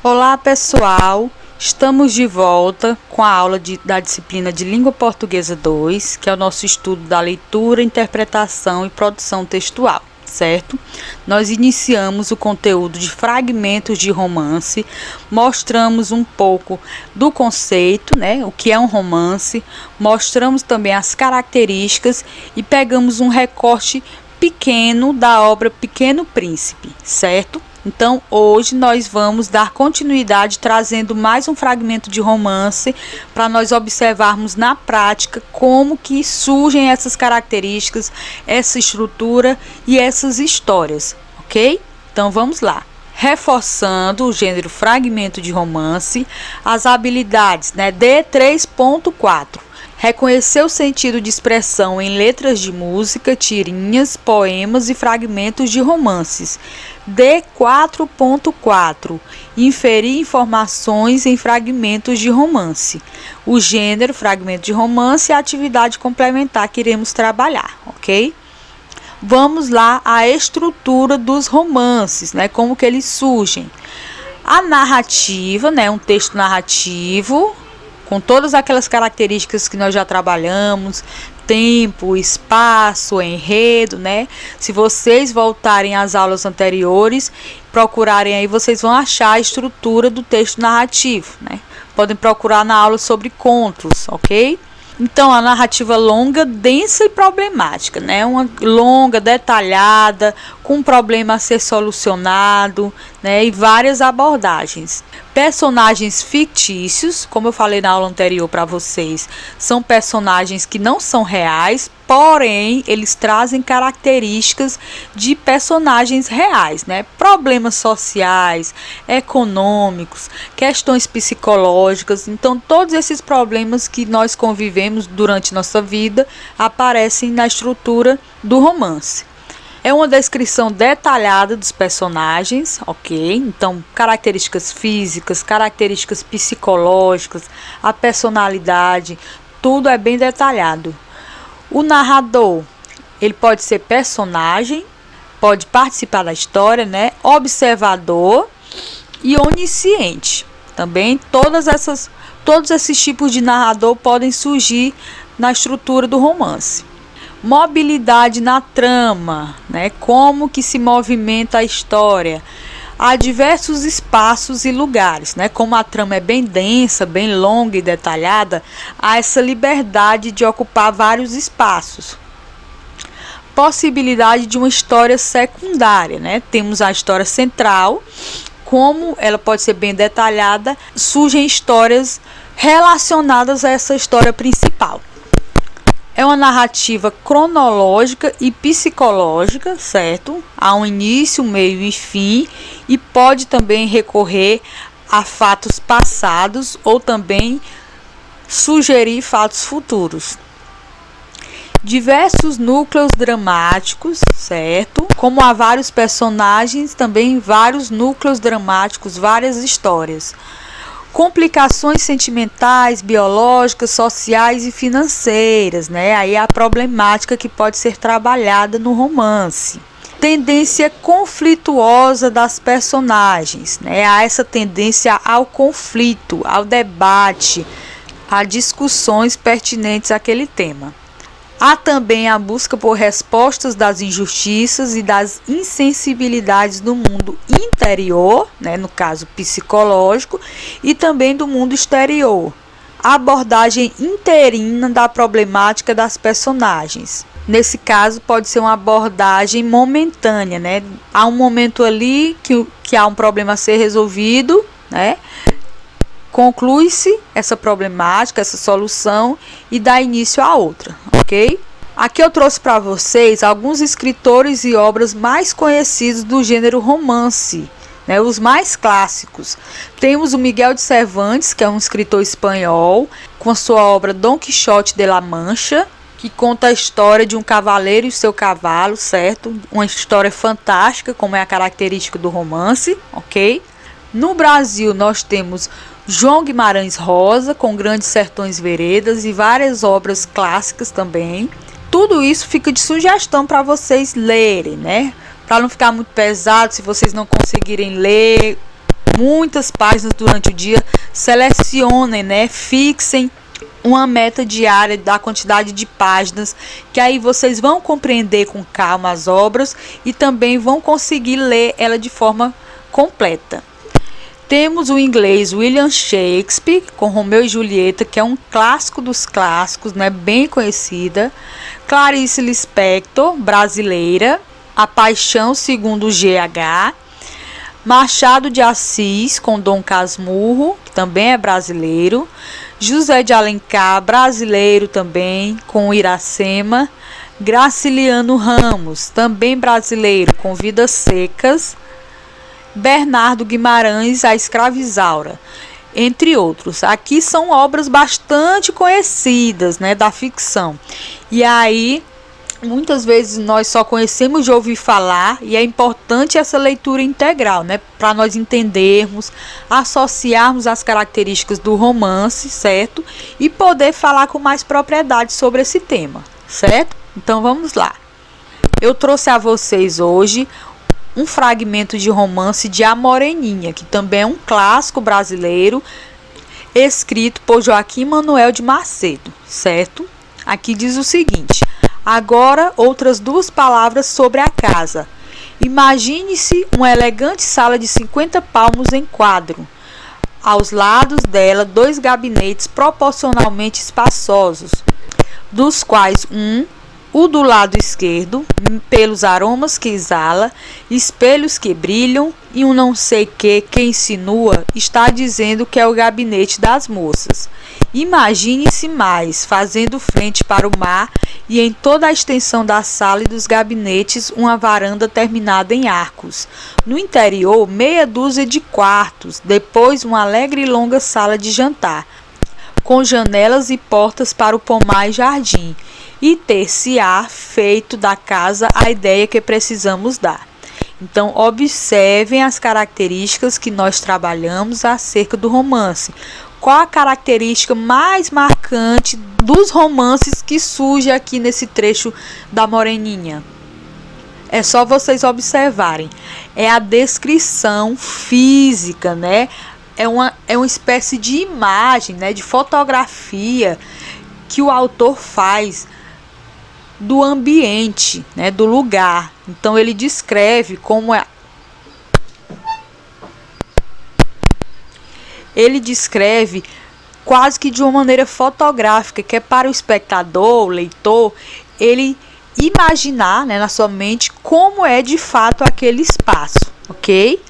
Olá pessoal, estamos de volta com a aula da disciplina de Língua Portuguesa 2, que é o nosso estudo da leitura, interpretação e produção textual, certo? Nós iniciamos o conteúdo de fragmentos de romance, mostramos um pouco do conceito, né? O que é um romance, mostramos também as características e pegamos um recorte pequeno da obra Pequeno Príncipe, certo? Então, hoje nós vamos dar continuidade trazendo mais um fragmento de romance para nós observarmos na prática como que surgem essas características, essa estrutura e essas histórias, ok? Então, vamos lá. Reforçando o gênero fragmento de romance, as habilidades, né? D3.4. Reconhecer o sentido de expressão em letras de música, tirinhas, poemas e fragmentos de romances. D4.4. Inferir informações em fragmentos de romance. O gênero, fragmento de romance, é a atividade complementar que iremos trabalhar, ok? Vamos lá à estrutura dos romances, né? Como que eles surgem. A narrativa, né? Um texto narrativo, com todas aquelas características que nós já trabalhamos, tempo, espaço, enredo, né? Se vocês voltarem às aulas anteriores, procurarem aí, vocês vão achar a estrutura do texto narrativo, né? Podem procurar na aula sobre contos, ok? Então, a narrativa longa, densa e problemática, né? Uma longa, detalhada, com um problema a ser solucionado, né? E várias abordagens. Personagens fictícios, como eu falei na aula anterior para vocês, são personagens que não são reais, porém, eles trazem características de personagens reais, né? Problemas sociais, econômicos, questões psicológicas. Então, todos esses problemas que nós convivemos durante nossa vida aparecem na estrutura do romance. É uma descrição detalhada dos personagens, ok? Então, características físicas, características psicológicas, a personalidade, tudo é bem detalhado. O narrador, ele pode ser personagem, pode participar da história, né? Observador e onisciente. Também todos esses tipos de narrador podem surgir na estrutura do romance. Mobilidade na trama, né? Como que se movimenta a história. Há diversos espaços e lugares, né? Como a trama é bem densa, bem longa e detalhada, há essa liberdade de ocupar vários espaços. Possibilidade de uma história secundária, né? Temos a história central, como ela pode ser bem detalhada, surgem histórias relacionadas a essa história principal. É uma narrativa cronológica e psicológica, certo? Há um início, meio e fim, e pode também recorrer a fatos passados ou também sugerir fatos futuros. Diversos núcleos dramáticos, certo? Como há vários personagens, também vários núcleos dramáticos, várias histórias. Complicações sentimentais, biológicas, sociais e financeiras, né? Aí é a problemática que pode ser trabalhada no romance. Tendência conflituosa das personagens, né? Há essa tendência ao conflito, ao debate, a discussões pertinentes àquele tema. Há também a busca por respostas das injustiças e das insensibilidades do mundo interior, né, no caso psicológico, e também do mundo exterior. A abordagem interina da problemática das personagens. Nesse caso, pode ser uma abordagem momentânea, né? Há um momento ali que há um problema a ser resolvido, né? Conclui-se essa problemática, essa solução e dá início a outra, ok? Aqui eu trouxe para vocês alguns escritores e obras mais conhecidos do gênero romance, né? Os mais clássicos. Temos o Miguel de Cervantes, que é um escritor espanhol, com a sua obra Dom Quixote de la Mancha, que conta a história de um cavaleiro e seu cavalo, certo? Uma história fantástica, como é a característica do romance, ok? No Brasil, nós temos João Guimarães Rosa, com Grandes Sertões Veredas e várias obras clássicas também. Tudo isso fica de sugestão para vocês lerem, né? Para não ficar muito pesado, se vocês não conseguirem ler muitas páginas durante o dia, selecionem, né? Fixem uma meta diária da quantidade de páginas, que aí vocês vão compreender com calma as obras e também vão conseguir ler ela de forma completa. Temos o inglês William Shakespeare, com Romeu e Julieta, que é um clássico dos clássicos, né, bem conhecida. Clarice Lispector, brasileira, A Paixão segundo GH. Machado de Assis, com Dom Casmurro, que também é brasileiro. José de Alencar, brasileiro também, com Iracema. Graciliano Ramos, também brasileiro, com Vidas Secas. Bernardo Guimarães, A Escravizaura, entre outros. Aqui são obras bastante conhecidas, né, da ficção. E aí, muitas vezes nós só conhecemos de ouvir falar, e é importante essa leitura integral, né, para nós entendermos, associarmos as características do romance, certo? E poder falar com mais propriedade sobre esse tema, certo? Então vamos lá. Eu trouxe a vocês hoje um fragmento de romance de A Moreninha, que também é um clássico brasileiro, escrito por Joaquim Manuel de Macedo, certo? Aqui diz o seguinte: agora outras duas palavras sobre a casa. Imagine-se uma elegante sala de 50 palmos em quadro. Aos lados dela, 2 gabinetes proporcionalmente espaçosos, dos quais o do lado esquerdo, pelos aromas que exala, espelhos que brilham e um não sei que insinua, está dizendo que é o gabinete das moças. Imagine-se mais, fazendo frente para o mar e em toda a extensão da sala e dos gabinetes uma varanda terminada em arcos. No interior, meia dúzia de quartos, depois uma alegre e longa sala de jantar, com janelas e portas para o pomar e jardim, e ter-se-á feito da casa a ideia que precisamos dar. Então, observem as características que nós trabalhamos acerca do romance. Qual a característica mais marcante dos romances que surge aqui nesse trecho da Moreninha? É só vocês observarem. É a descrição física, né? É uma espécie de imagem, né? De fotografia que o autor faz do ambiente, né, do lugar. Então ele descreve como é. Ele descreve quase que de uma maneira fotográfica, que é para o espectador, o leitor, ele imaginar, né, na sua mente como é de fato aquele espaço, ok?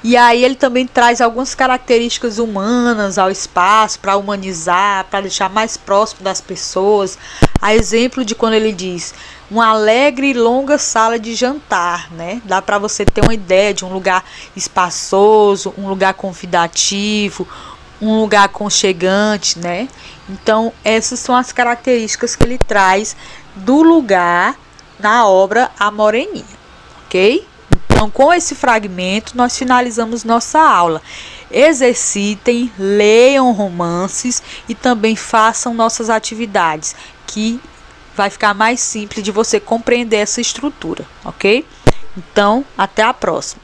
E aí ele também traz algumas características humanas ao espaço, para humanizar, para deixar mais próximo das pessoas. A exemplo de quando ele diz uma alegre e longa sala de jantar, né? Dá para você ter uma ideia de um lugar espaçoso, um lugar convidativo, um lugar aconchegante, né? Então essas são as características que ele traz do lugar na obra A Moreninha, ok? Então, com esse fragmento, nós finalizamos nossa aula. Exercitem, leiam romances e também façam nossas atividades, que vai ficar mais simples de você compreender essa estrutura, ok? Então, até a próxima.